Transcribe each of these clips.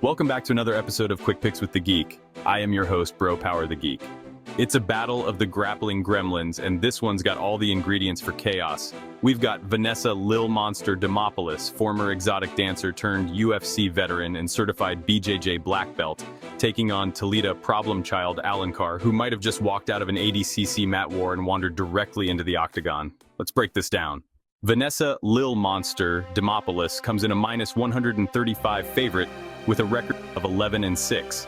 Welcome back to another episode of Quick Picks with the Geek. I am your host, Bro Power the Geek. It's a battle of the grappling gremlins, and this one's got all the ingredients for chaos. We've got Vanessa Lil Monster Demopoulos, former exotic dancer turned UFC veteran and certified BJJ black belt, taking on Talita problem child Alencar, who might have just walked out of an ADCC mat war and wandered directly into the octagon. Let's break this down. Vanessa Lil Monster Demopoulos comes in a minus 135 favorite with a record of 11-6.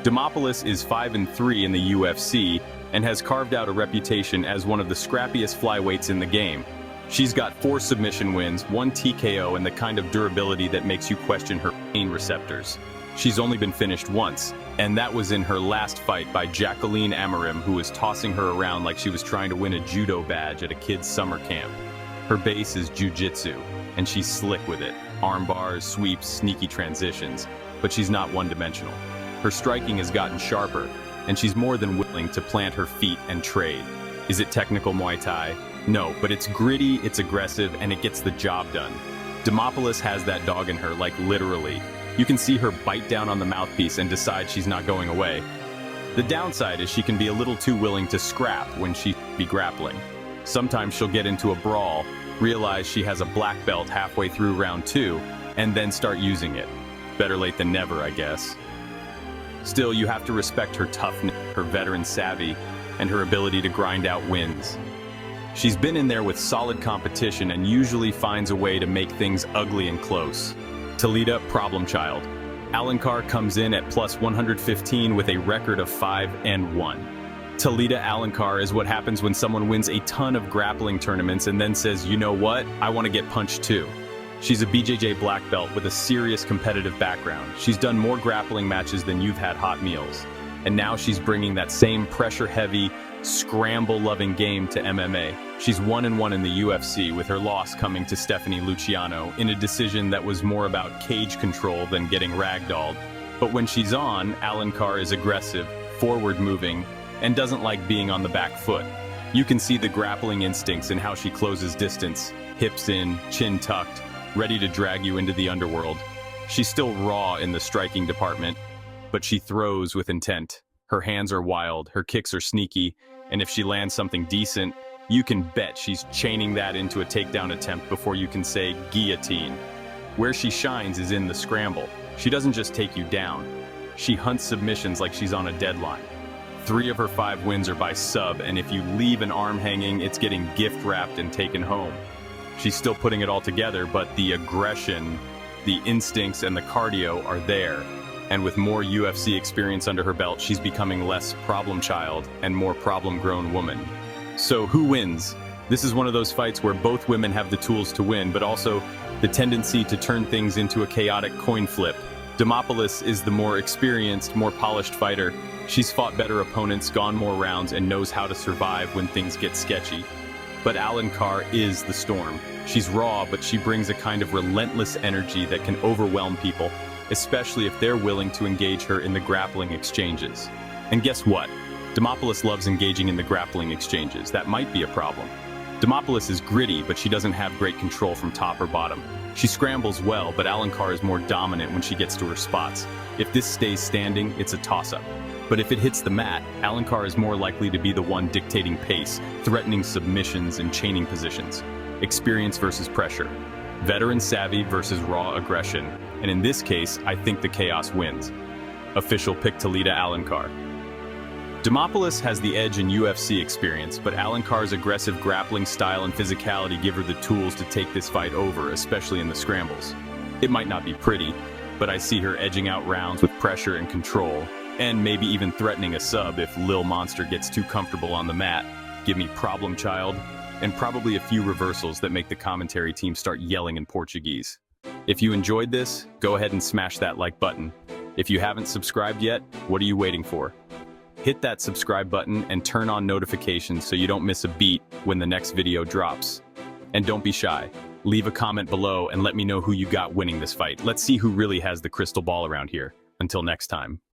Demopoulos is 5-3 in the UFC and has carved out a reputation as one of the scrappiest flyweights in the game. She's got 4 submission wins, 1 TKO, and the kind of durability that makes you question her pain receptors. She's only been finished once, and that was in her last fight by Jacqueline Amarim, who was tossing her around like she was trying to win a judo badge at a kid's summer camp. Her base is jiu-jitsu, and she's slick with it. Arm bars, sweeps, sneaky transitions, but she's not one-dimensional. Her striking has gotten sharper, and she's more than willing to plant her feet and trade. Is it technical Muay Thai? No, but it's gritty, it's aggressive, and it gets the job done. Demopoulos has that dog in her, like literally. You can see her bite down on the mouthpiece and decide she's not going away. The downside is she can be a little too willing to scrap when she be grappling. Sometimes she'll get into a brawl, realize she has a black belt halfway through round 2, and then start using it. Better late than never, I guess. Still, you have to respect her toughness, her veteran savvy, and her ability to grind out wins. She's been in there with solid competition and usually finds a way to make things ugly and close. Talita, problem child. Alencar comes in at plus 115 with a record of 5-1. Talita Alencar is what happens when someone wins a ton of grappling tournaments and then says, you know what, I want to get punched too. She's a BJJ black belt with a serious competitive background. She's done more grappling matches than you've had hot meals. And now she's bringing that same pressure-heavy, scramble-loving game to MMA. She's 1-1 in the UFC, with her loss coming to Stephanie Luciano in a decision that was more about cage control than getting ragdolled. But when she's on, Alencar is aggressive, forward-moving, and doesn't like being on the back foot. You can see the grappling instincts in how she closes distance, hips in, chin tucked, ready to drag you into the underworld. She's still raw in the striking department, but she throws with intent. Her hands are wild, her kicks are sneaky, and if she lands something decent, you can bet she's chaining that into a takedown attempt before you can say guillotine. Where she shines is in the scramble. She doesn't just take you down. She hunts submissions like she's on a deadline. 3 of her 5 wins are by sub, and if you leave an arm hanging, it's getting gift-wrapped and taken home. She's still putting it all together, but the aggression, the instincts, and the cardio are there. And with more UFC experience under her belt, she's becoming less problem child and more problem-grown woman. So who wins? This is one of those fights where both women have the tools to win, but also the tendency to turn things into a chaotic coin flip. Demopoulos is the more experienced, more polished fighter. She's fought better opponents, gone more rounds, and knows how to survive when things get sketchy. But Alencar is the storm. She's raw, but she brings a kind of relentless energy that can overwhelm people, especially if they're willing to engage her in the grappling exchanges. And guess what? Demopoulos loves engaging in the grappling exchanges. That might be a problem. Demopoulos is gritty, but she doesn't have great control from top or bottom. She scrambles well, but Alencar is more dominant when she gets to her spots. If this stays standing, it's a toss-up. But if it hits the mat, Alencar is more likely to be the one dictating pace, threatening submissions and chaining positions. Experience versus pressure. Veteran savvy versus raw aggression. And in this case, I think the chaos wins. Official pick Talita Alencar. Demopoulos has the edge in UFC experience, but Alencar's aggressive grappling style and physicality give her the tools to take this fight over, especially in the scrambles. It might not be pretty, but I see her edging out rounds with pressure and control, and maybe even threatening a sub if Lil Monster gets too comfortable on the mat. Give me problem child, and probably a few reversals that make the commentary team start yelling in Portuguese. If you enjoyed this, go ahead and smash that like button. If you haven't subscribed yet, what are you waiting for? Hit that subscribe button and turn on notifications so you don't miss a beat when the next video drops. And don't be shy. Leave a comment below and let me know who you got winning this fight. Let's see who really has the crystal ball around here. Until next time.